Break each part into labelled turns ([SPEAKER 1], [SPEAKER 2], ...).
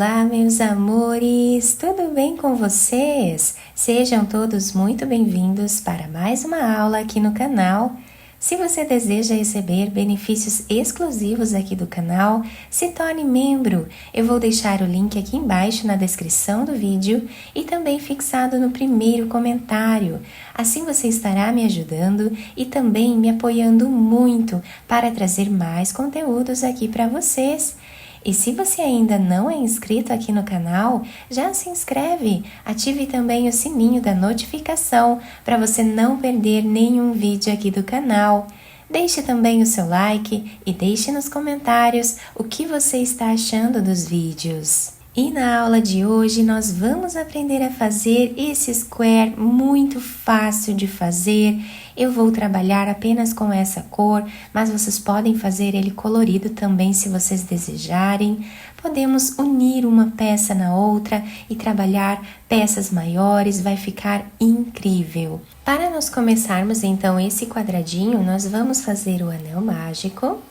[SPEAKER 1] Olá, meus amores! Tudo bem com vocês? Sejam todos muito bem-vindos para mais uma aula aqui no canal. Se você deseja receber benefícios exclusivos aqui do canal, se torne membro. Eu vou deixar o link aqui embaixo na descrição do vídeo e também fixado no primeiro comentário. Assim você estará me ajudando e também me apoiando muito para trazer mais conteúdos aqui para vocês. E se você ainda não é inscrito aqui no canal, já se inscreve, ative também o sininho da notificação para você não perder nenhum vídeo aqui do canal. Deixe também o seu like e deixe nos comentários o que você está achando dos vídeos. E na aula de hoje nós vamos aprender a fazer esse square muito fácil de fazer. Eu vou trabalhar apenas com essa cor, mas vocês podem fazer ele colorido também se vocês desejarem. Podemos unir uma peça na outra e trabalhar peças maiores, vai ficar incrível. Para nós começarmos então esse quadradinho, nós vamos fazer o anel mágico.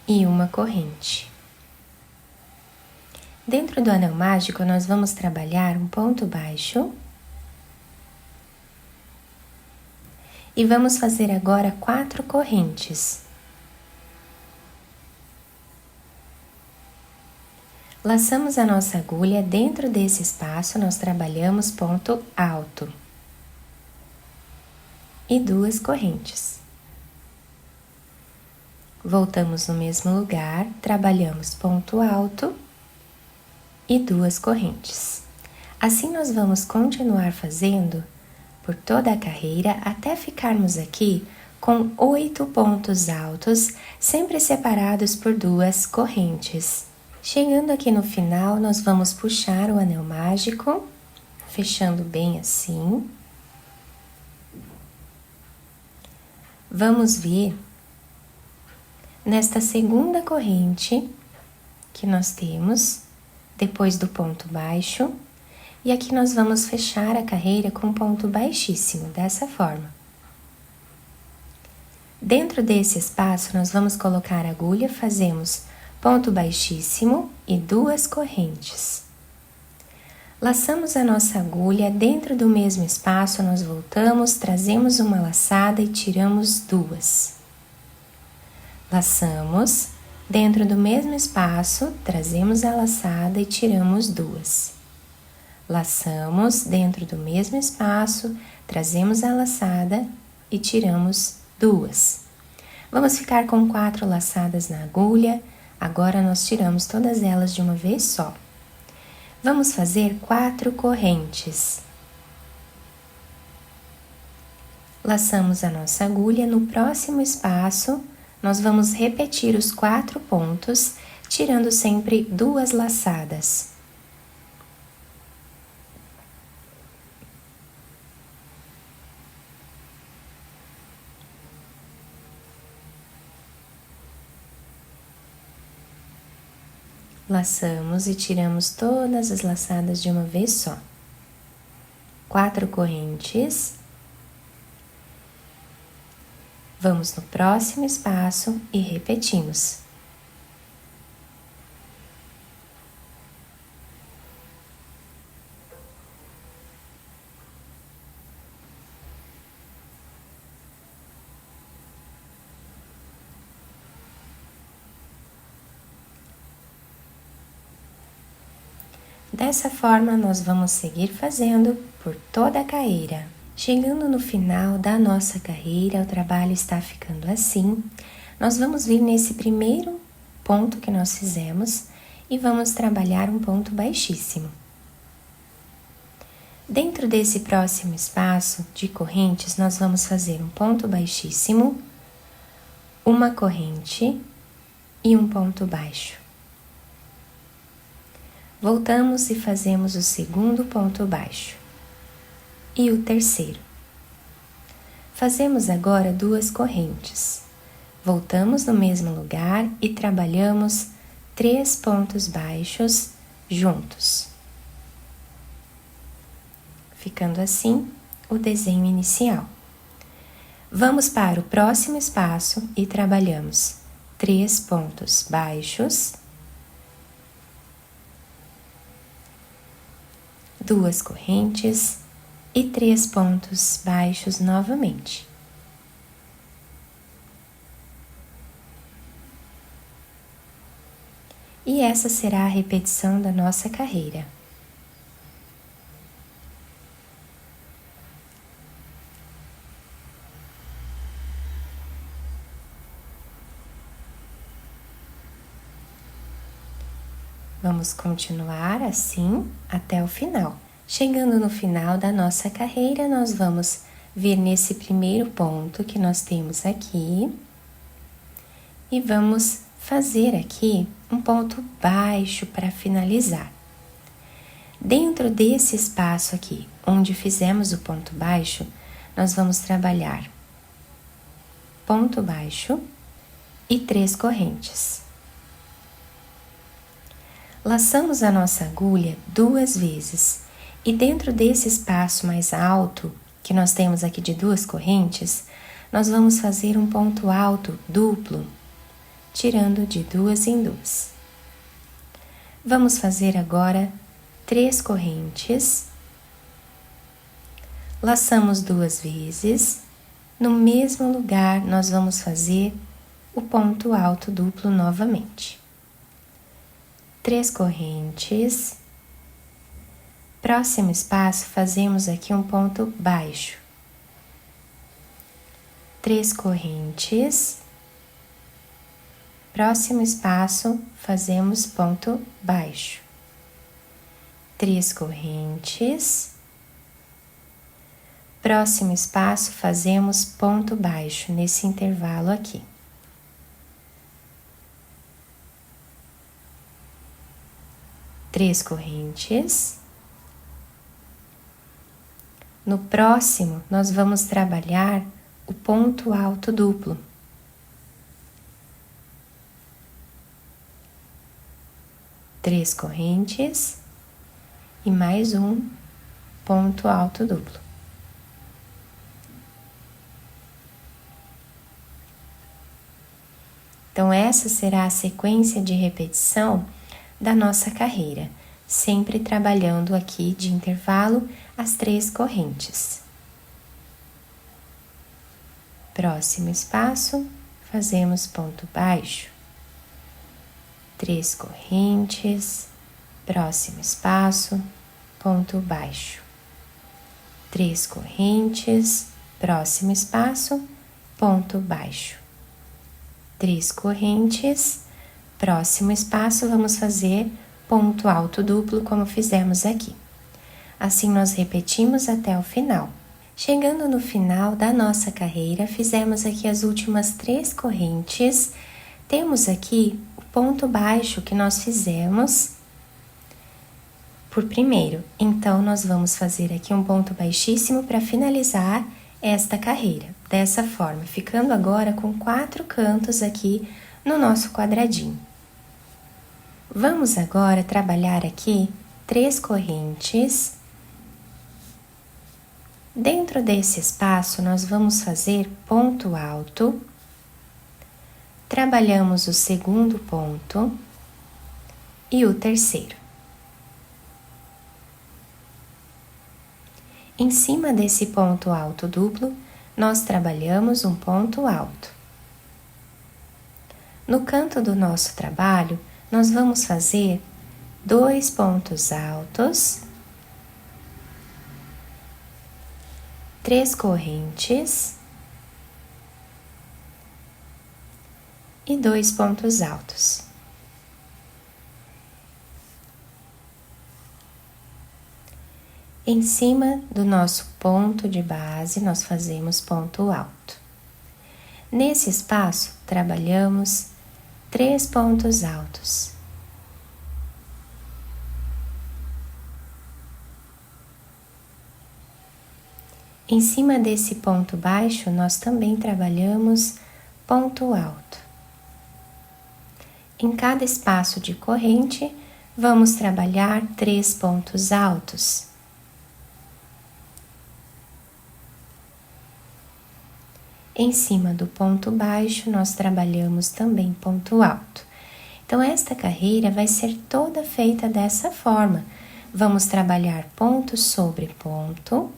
[SPEAKER 1] E uma corrente. Dentro do anel mágico, nós vamos trabalhar um ponto baixo. E vamos fazer agora 4 correntes. Laçamos a nossa agulha, dentro desse espaço nós trabalhamos ponto alto. E 2 correntes. Voltamos no mesmo lugar, trabalhamos ponto alto e 2 correntes. Assim nós vamos continuar fazendo por toda a carreira até ficarmos aqui com 8 pontos altos, sempre separados por 2 correntes. Chegando aqui no final, nós vamos puxar o anel mágico, fechando bem assim. Vamos vir nesta segunda corrente que nós temos, depois do ponto baixo, e aqui nós vamos fechar a carreira com ponto baixíssimo, dessa forma. Dentro desse espaço, nós vamos colocar a agulha, fazemos ponto baixíssimo e 2 correntes. Laçamos a nossa agulha, dentro do mesmo espaço, nós voltamos, trazemos uma laçada e tiramos 2. Laçamos, dentro do mesmo espaço, trazemos a laçada e tiramos 2. Laçamos, dentro do mesmo espaço, trazemos a laçada e tiramos 2. Vamos ficar com 4 laçadas na agulha, agora nós tiramos todas elas de uma vez só. Vamos fazer 4 correntes. Laçamos a nossa agulha, no próximo espaço, nós vamos repetir os 4 pontos, tirando sempre 2 laçadas. Laçamos e tiramos todas as laçadas de uma vez só. 4 correntes. Vamos no próximo espaço e repetimos. Dessa forma, nós vamos seguir fazendo por toda a carreira. Chegando no final da nossa carreira, o trabalho está ficando assim. Nós vamos vir nesse primeiro ponto que nós fizemos e vamos trabalhar um ponto baixíssimo. Dentro desse próximo espaço de correntes, nós vamos fazer um ponto baixíssimo, uma corrente e um ponto baixo. Voltamos e fazemos o segundo ponto baixo. E o terceiro. Fazemos agora 2 correntes. Voltamos no mesmo lugar e trabalhamos 3 pontos baixos juntos. Ficando assim o desenho inicial. Vamos para o próximo espaço e trabalhamos 3 pontos baixos, 2 correntes e 3 pontos baixos novamente. E essa será a repetição da nossa carreira. Vamos continuar assim até o final. Chegando no final da nossa carreira, nós vamos vir nesse primeiro ponto que nós temos aqui e vamos fazer aqui um ponto baixo para finalizar. Dentro desse espaço aqui, onde fizemos o ponto baixo, nós vamos trabalhar ponto baixo e 3 correntes. Laçamos a nossa agulha 2 vezes e dentro desse espaço mais alto, que nós temos aqui de 2 correntes, nós vamos fazer um ponto alto duplo, tirando de 2 em 2. Vamos fazer agora 3 correntes, laçamos 2 vezes, no mesmo lugar nós vamos fazer o ponto alto duplo novamente. 3 correntes, próximo espaço fazemos aqui um ponto baixo, 3 correntes, próximo espaço fazemos ponto baixo, 3 correntes, próximo espaço fazemos ponto baixo nesse intervalo aqui. Três correntes. No próximo, nós vamos trabalhar o ponto alto duplo. Três correntes e mais um ponto alto duplo. Então, essa será a sequência de repetição da nossa carreira, sempre trabalhando aqui de intervalo as 3 correntes. Próximo espaço, fazemos ponto baixo, 3 correntes, próximo espaço, ponto baixo, 3 correntes, próximo espaço, ponto baixo, 3 correntes, próximo espaço, vamos fazer ponto alto duplo como fizemos aqui. Assim nós repetimos até o final. Chegando no final da nossa carreira, fizemos aqui as últimas 3 correntes. Temos aqui o ponto baixo que nós fizemos por primeiro. Então, nós vamos fazer aqui um ponto baixíssimo para finalizar esta carreira. Dessa forma, ficando agora com 4 cantos aqui no nosso quadradinho. Vamos agora trabalhar aqui 3 correntes. Dentro desse espaço, nós vamos fazer ponto alto. Trabalhamos o segundo ponto e o terceiro. Em cima desse ponto alto duplo, nós trabalhamos um ponto alto. No canto do nosso trabalho, nós vamos fazer 2 pontos altos, 3 correntes e 2 pontos altos. Em cima do nosso ponto de base, nós fazemos ponto alto. Nesse espaço, trabalhamos 3 pontos altos. Em cima desse ponto baixo, nós também trabalhamos ponto alto. Em cada espaço de corrente, vamos trabalhar 3 pontos altos. Em cima do ponto baixo, nós trabalhamos também ponto alto. Então, esta carreira vai ser toda feita dessa forma. Vamos trabalhar ponto sobre ponto.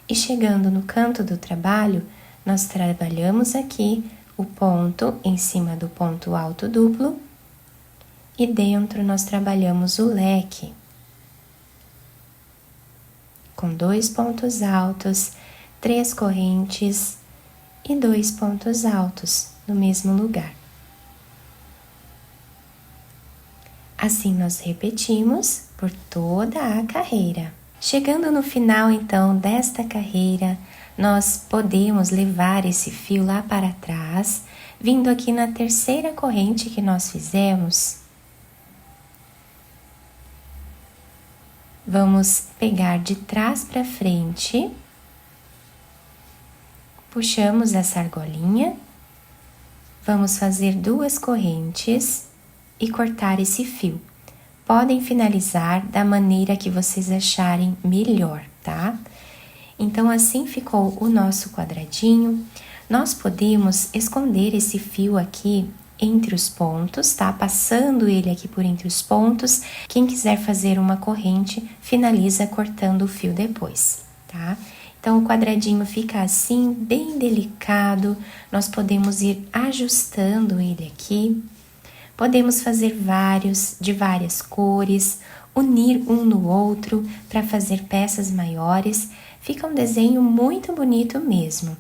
[SPEAKER 1] E chegando no canto do trabalho, nós trabalhamos aqui o ponto em cima do ponto alto duplo e dentro nós trabalhamos o leque com 2 pontos altos, 3 correntes e 2 pontos altos no mesmo lugar. Assim nós repetimos por toda a carreira. Chegando no final, então, desta carreira, nós podemos levar esse fio lá para trás, vindo aqui na terceira corrente que nós fizemos. Vamos pegar de trás para frente, puxamos essa argolinha, vamos fazer 2 correntes e cortar esse fio. Podem finalizar da maneira que vocês acharem melhor, tá? Então, assim ficou o nosso quadradinho. Nós podemos esconder esse fio aqui entre os pontos, tá? Passando ele aqui por entre os pontos. Quem quiser fazer uma corrente, finaliza cortando o fio depois, tá? Então, o quadradinho fica assim, bem delicado. Nós podemos ir ajustando ele aqui. Podemos fazer vários, de várias cores, unir um no outro para fazer peças maiores. Fica um desenho muito bonito mesmo.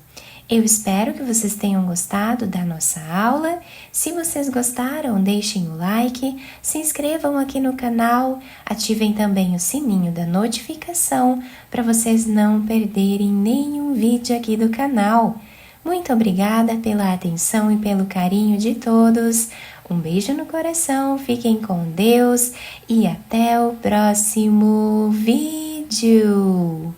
[SPEAKER 1] Eu espero que vocês tenham gostado da nossa aula. Se vocês gostaram, deixem o like, se inscrevam aqui no canal, ativem também o sininho da notificação para vocês não perderem nenhum vídeo aqui do canal. Muito obrigada pela atenção e pelo carinho de todos. Um beijo no coração, fiquem com Deus e até o próximo vídeo!